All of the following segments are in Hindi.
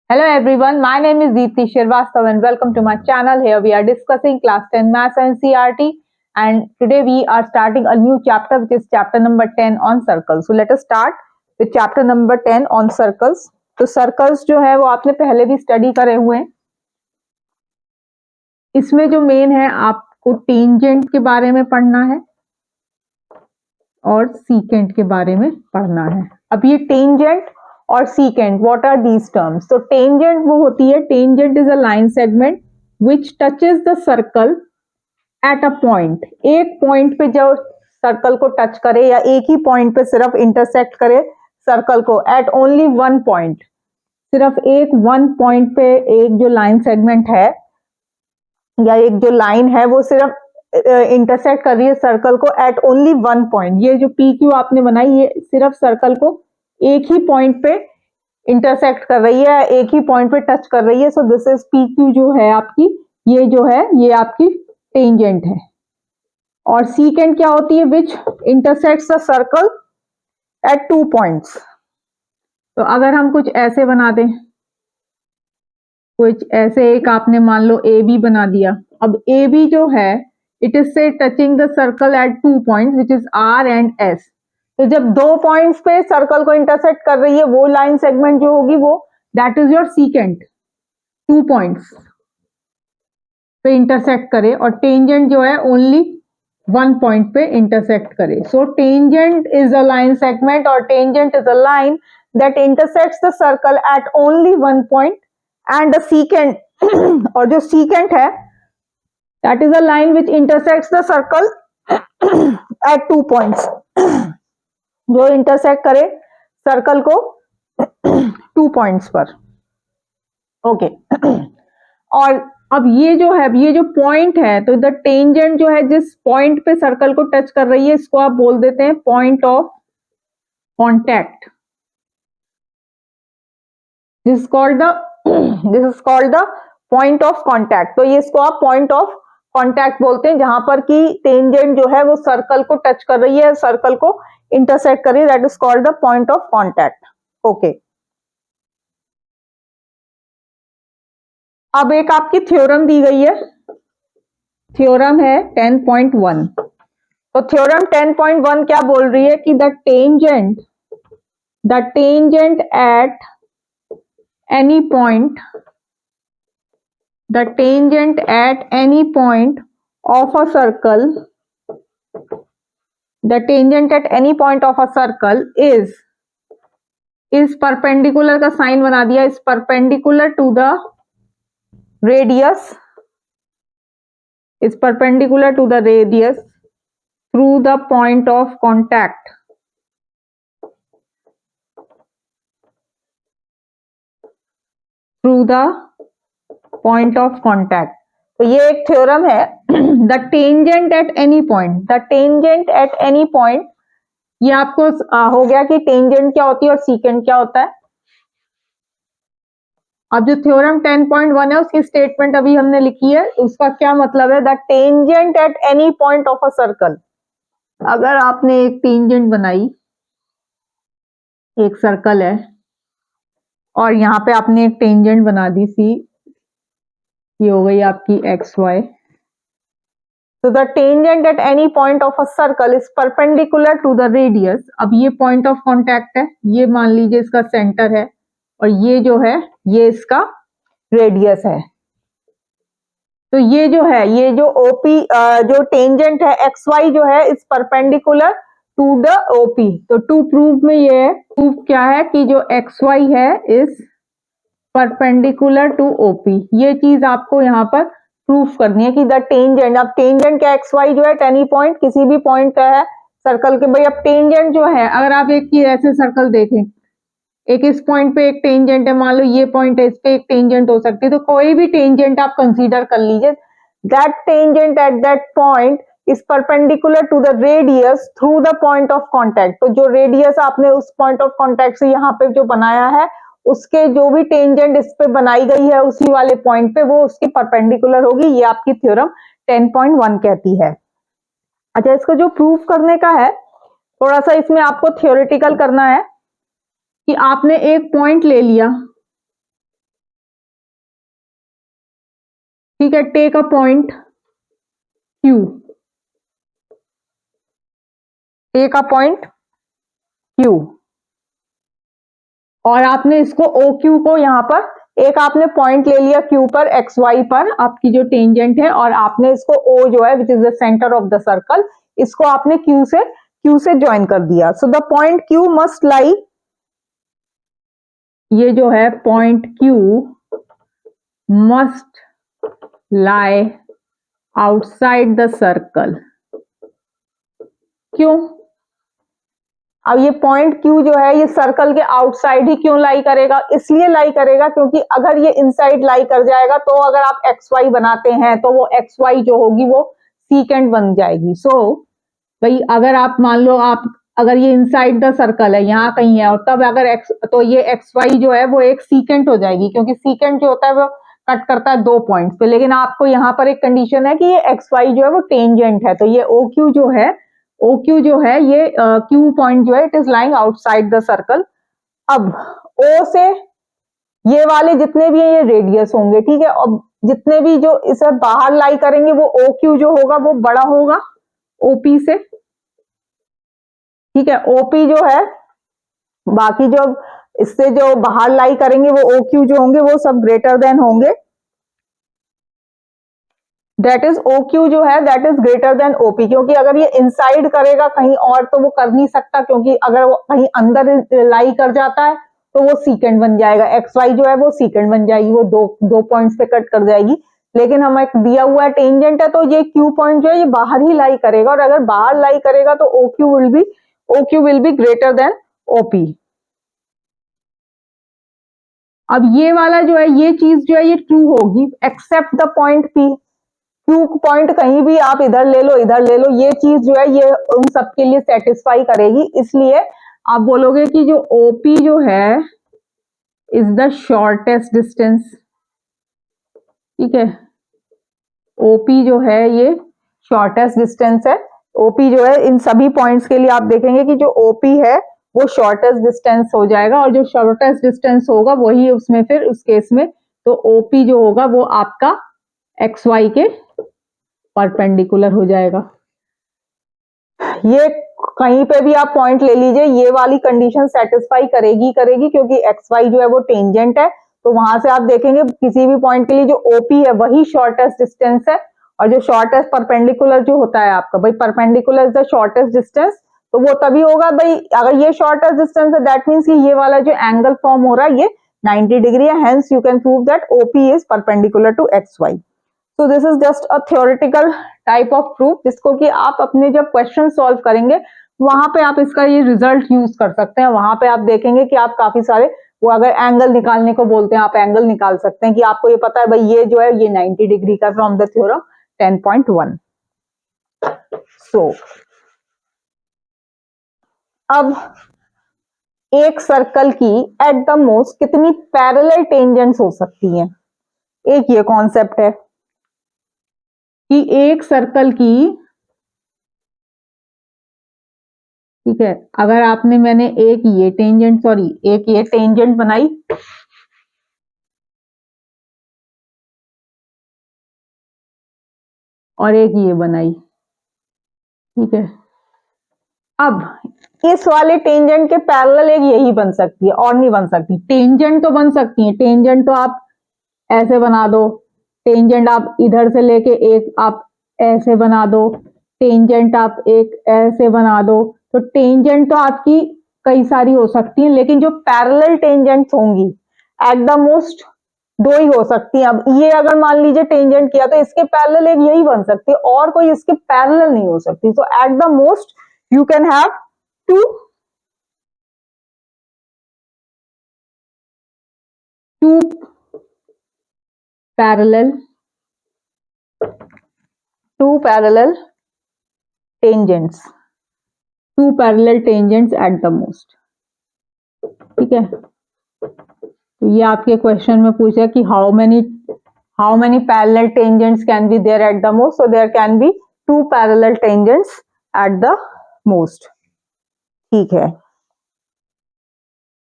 Hello everyone, my name is Deepti Shrivastava and welcome to my channel. Here we are discussing class 10 Maths and CRT, and today we are starting a new chapter which is chapter number 10 on circles. So let us start with chapter number 10 on circles. तो circles जो है वो आपने पहले भी स्टडी करे हुए हैं. इसमें जो मेन है आपको टेंजेंट के बारे में पढ़ना है और सीकेंट के बारे में पढ़ना है. अब ये टेंजेंट और secant, what are these terms? तो टेंजेंट वो होती है, tangent is a line segment which touches the circle at a point. एक पॉइंट पे जो सर्कल को टच करे या एक ही पॉइंट पे सिर्फ इंटरसेक्ट करे सर्कल को, एट ओनली वन पॉइंट, सिर्फ एक वन पॉइंट पे एक जो लाइन सेगमेंट है या एक जो लाइन है वो सिर्फ इंटरसेक्ट कर रही है सर्कल को एट ओनली वन पॉइंट. ये जो पी क्यू आपने बनाई ये सिर्फ सर्कल को एक ही पॉइंट पे इंटरसेक्ट कर रही है, एक ही पॉइंट पे टच कर रही है. So this is P Q जो है आपकी, ये जो है ये आपकी टेंजेंट है. और सीकेंट क्या होती है? Which intersects the circle at two points. तो अगर हम कुछ ऐसे बना दें, कुछ ऐसे, एक आपने मान लो ए बी बना दिया. अब ए बी जो है इट इज से touching the circle at two points which is R and S. तो जब दो पॉइंट्स पे सर्कल को इंटरसेक्ट कर रही है वो लाइन सेगमेंट जो होगी वो that is your secant. Two points पे इंटरसेक्ट करे और टेंजेंट जो है ओनली वन पॉइंट पे इंटरसेक्ट करे. So tangent is a line segment और tangent is a line that intersects the circle at only one point. And the secant और जो सीकेंट है that is a line which intersects the circle at two points, जो इंटरसेक्ट करे सर्कल को टू पॉइंट्स पर. ओके और अब ये जो है, ये जो पॉइंट है, तो द टेंजेंट जो है जिस पॉइंट पे सर्कल को टच कर रही है इसको आप बोल देते हैं point of contact. This is called the point of contact. तो ये इसको आप पॉइंट ऑफ कॉन्टैक्ट बोलते हैं जहां पर कि टेंजेंट जो है वो सर्कल को टच कर रही है, सर्कल को इंटरसेक्ट कर रही है. That is called the point of contact. Okay, अब एक आपकी थ्योरम दी गई है, थ्योरम है 10.1. तो थ्योरम 10.1 क्या बोल रही है कि the tangent at any point, the tangent at any point of a circle, the tangent at any point of a circle is perpendicular का साइन बना दिया, is perpendicular to the radius, is perpendicular to the radius through the point of contact, through the point of contact. तो ये एक थ्योरम है. The tangent at any point, the tangent at any point, ये आपको हो गया कि टेंजेंट क्या होती है और सीकेंट क्या होता है. अब जो थ्योरम 10.1 है उसकी स्टेटमेंट अभी हमने लिखी है, उसका क्या मतलब है? The tangent at any point of a circle. अगर आपने एक टेंजेंट बनाई, एक सर्कल है और यहाँ पे आपने एक टेंजेंट बना दी सी, ये हो गई आपकी एक्स वाई. तो the tangent at any point of a circle is perpendicular to the radius. अब ये पॉइंट ऑफ कॉन्टैक्ट है, ये मान लीजिए इसका सेंटर है और ये जो है ये इसका रेडियस है. तो ये जो है, ये जो ओपी जो टेंजेंट है एक्स वाई जो है is perpendicular to the O P. तो टू प्रूव में ये प्रूफ क्या है कि जो एक्स वाई है इज परपेंडिकुलर टू ओपी. ये चीज आपको यहाँ पर प्रूफ करनी है कि द टेंजेंट, अब टेंजेंट का एक्स वाई जो है एनी पॉइंट, किसी भी पॉइंट का है सर्कल के. भाई अब टेंजेंट जो है, अगर आप एक की ऐसे सर्कल देखें, एक इस पॉइंट पे एक टेंजेंट है, मान लो ये पॉइंट है, इस पे एक टेंजेंट हो सकती है. तो कोई भी टेंजेंट आप कंसीडर कर लीजिए, that tangent at that point is perpendicular to the radius through the point of contact. तो जो रेडियस आपने उस पॉइंट ऑफ कॉन्टैक्ट से यहाँ पे जो बनाया है उसके जो भी टेंजेंट इस पे बनाई गई है उसी वाले पॉइंट पे वो उसकी परपेंडिकुलर होगी. ये आपकी थ्योरम 10.1 कहती है. अच्छा, इसको जो प्रूफ करने का है थोड़ा सा इसमें आपको थ्योरेटिकल करना है कि आपने एक पॉइंट ले लिया ठीक है, take a point Q, take a point Q, और आपने इसको OQ को यहां पर एक आपने पॉइंट ले लिया Q पर, XY पर आपकी जो टेंजेंट है, और आपने इसको O जो है which is the centre of the circle, इसको आपने Q से ज्वाइन कर दिया. So the point Q must लाई, ये जो है point Q must lie outside the circle. क्यों? अब ये पॉइंट Q जो है ये सर्कल के आउटसाइड ही क्यों लाई करेगा? इसलिए लाई करेगा क्योंकि अगर ये इनसाइड लाई कर जाएगा तो अगर आप XY बनाते हैं तो वो XY जो होगी वो सीकेंट बन जाएगी. सो भाई अगर आप मान लो आप अगर ये इनसाइड द सर्कल है, यहाँ कहीं है, और तब अगर x तो ये XY जो है वो एक सीकेंट हो जाएगी, क्योंकि सीकेंट जो होता है वो कट करता है 2 पॉइंट्स पे. लेकिन आपको यहाँ पर एक कंडीशन है कि ये XY जो है वो टेंजेंट है, तो ये OQ जो है ये Q पॉइंट जो है it is lying outside the circle. अब O से ये वाले जितने भी हैं ये रेडियस होंगे, ठीक है, और जितने भी जो इसे बाहर लाई करेंगे वो OQ जो होगा वो बड़ा होगा OP से, ठीक है. OP जो है बाकी जो इससे जो बाहर लाई करेंगे वो OQ जो होंगे वो सब ग्रेटर देन होंगे, दैट इज OQ जो है that is greater than OP. क्योंकि अगर ये इनसाइड करेगा कहीं और तो वो कर नहीं सकता, क्योंकि अगर वो कहीं अंदर लाई कर जाता है तो वो सीकेंट बन जाएगा, XY जो है वो सीकेंट बन जाएगी, वो दो पॉइंट्स पे कट कर जाएगी. लेकिन हमें एक दिया हुआ है टेंजेंट है तो ये Q पॉइंट जो है ये बाहर ही लाई करेगा, और अगर बाहर लाई करेगा तो OQ will be greater than OP. अब ये वाला जो है ये चीज जो है ये ट्रू होगी except the point P. Q point कहीं भी आप इधर ले लो इधर ले लो, ये चीज जो है ये उन सबके लिए सेटिस्फाई करेगी. इसलिए आप बोलोगे कि जो OP जो है इज द शॉर्टेस्ट डिस्टेंस, ठीक है. OP जो है ये शॉर्टेस्ट डिस्टेंस है. OP जो है इन सभी पॉइंट्स के लिए आप देखेंगे कि जो OP है वो शॉर्टेस्ट डिस्टेंस हो जाएगा, और जो शॉर्टेस्ट डिस्टेंस होगा वही उसमें फिर उस केस में तो OP जो होगा वो आपका XY के परपेंडिकुलर हो जाएगा. ये कहीं पे भी आप पॉइंट ले लीजिए, ये वाली कंडीशन सेटिस्फाई करेगी क्योंकि XY जो है वो टेंजेंट है. तो वहां से आप देखेंगे किसी भी पॉइंट के लिए जो OP है वही शॉर्टेस्ट डिस्टेंस है, और जो शॉर्टेस्ट परपेंडिकुलर जो होता है आपका, भाई perpendicular is the shortest distance, तो वो तभी होगा भाई अगर ये शॉर्टेस्ट डिस्टेंस है, दैट मीन्स ये वाला जो एंगल फॉर्म हो रहा है ये 90 डिग्री है. Hence you can prove that OP is perpendicular to XY. So this is just a theoretical type of proof जिसको कि आप अपने जब क्वेश्चन सॉल्व करेंगे वहां पे आप इसका ये रिजल्ट यूज कर सकते हैं. वहां पे आप देखेंगे कि आप काफी सारे वो अगर एंगल निकालने को बोलते हैं आप एंगल निकाल सकते हैं कि आपको ये पता है भाई ये जो है ये 90 डिग्री का फ्रॉम द थ्योरम 10.1. सो अब एक सर्कल की एट द मोस्ट कितनी पैरेलल टेंजेंट्स हो सकती हैं? एक ये कॉन्सेप्ट है कि एक सर्कल की, ठीक है, अगर आपने मैंने एक ये टेंजेंट बनाई और एक ये बनाई, ठीक है. अब इस वाले टेंजेंट के पैरेलल एक यही बन सकती है और नहीं बन सकती. टेंजेंट तो बन सकती है, टेंजेंट तो आप ऐसे बना दो, टेंजेंट आप इधर से लेके एक आप ऐसे बना दो, टेंजेंट आप एक ऐसे बना दो. तो टेंजेंट तो आपकी कई सारी हो सकती हैं, लेकिन जो पैरेलल टेंजेंट्स होंगी एट द मोस्ट 2 ही हो सकती हैं. अब ये अगर मान लीजिए टेंजेंट किया तो इसके पैरेलल एक यही बन सकती है और कोई इसके पैरेलल नहीं हो सकती. So at the most you can have 2 parallel tangents, 2 parallel tangents at the most, ठीक है. तो ये आपके क्वेश्चन में पूछा कि how many parallel tangents can be there at the most. So there can be 2 parallel tangents at the most, ठीक है.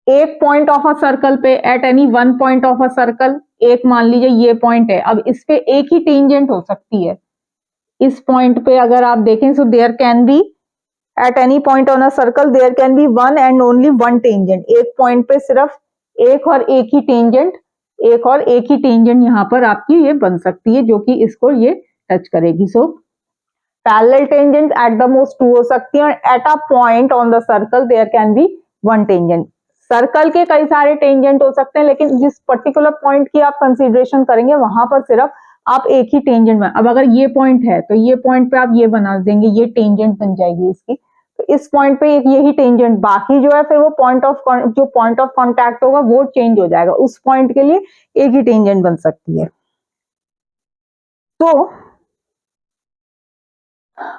एक पॉइंट ऑफ अ सर्कल पे, at any one point of a circle, एक मान लीजिए ये पॉइंट है, अब इस पे एक ही टेंजेंट हो सकती है। इस पॉइंट पे अगर आप देखें, so there can be at any point on a circle there can be one and only one tangent. एक पॉइंट पे सिर्फ एक और एक ही टेंजेंट, एक और एक ही टेंजेंट यहाँ पर आपकी ये बन सकती है जो कि इसको ये टच करेगी। So parallel tangent at the most two हो सकती है, और at a point on the circle there can be one tangent. Circle के कई सारे टेंजेंट हो सकते हैं, लेकिन जिस पर्टिकुलर पॉइंट की आप कंसीडरेशन करेंगे वहां पर सिर्फ आप एक ही टेंजेंट बना। अब अगर ये पॉइंट है तो ये पॉइंट पे आप ये बना देंगे, ये टेंजेंट बन जाएगी इसकी। तो इस पॉइंट पे यही टेंजेंट, बाकी जो है फिर वो पॉइंट ऑफ कांटेक्ट होगा वो चेंज हो जाएगा, उस पॉइंट के लिए एक ही टेंजेंट बन सकती है। तो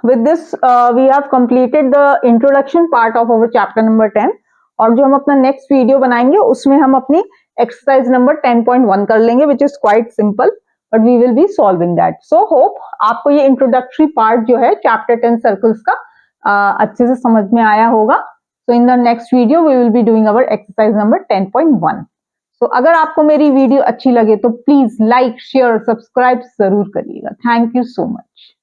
with this we have completed the introduction part of our chapter number 10, और जो हम अपना नेक्स्ट वीडियो बनाएंगे उसमें हम अपनी एक्सरसाइज नंबर 10.1 कर लेंगे, which is quite simple, but we will be solving that. So hope आपको ये इंट्रोडक्टरी पार्ट जो है चैप्टर 10 सर्कल्स का अच्छे से समझ में आया होगा। So in the next video we will be doing our exercise number 10.1। So अगर आपको मेरी वीडियो अच्छी लगे तो प्लीज लाइक शेयर सब्सक्राइब जरूर करिएगा। Thank you so much.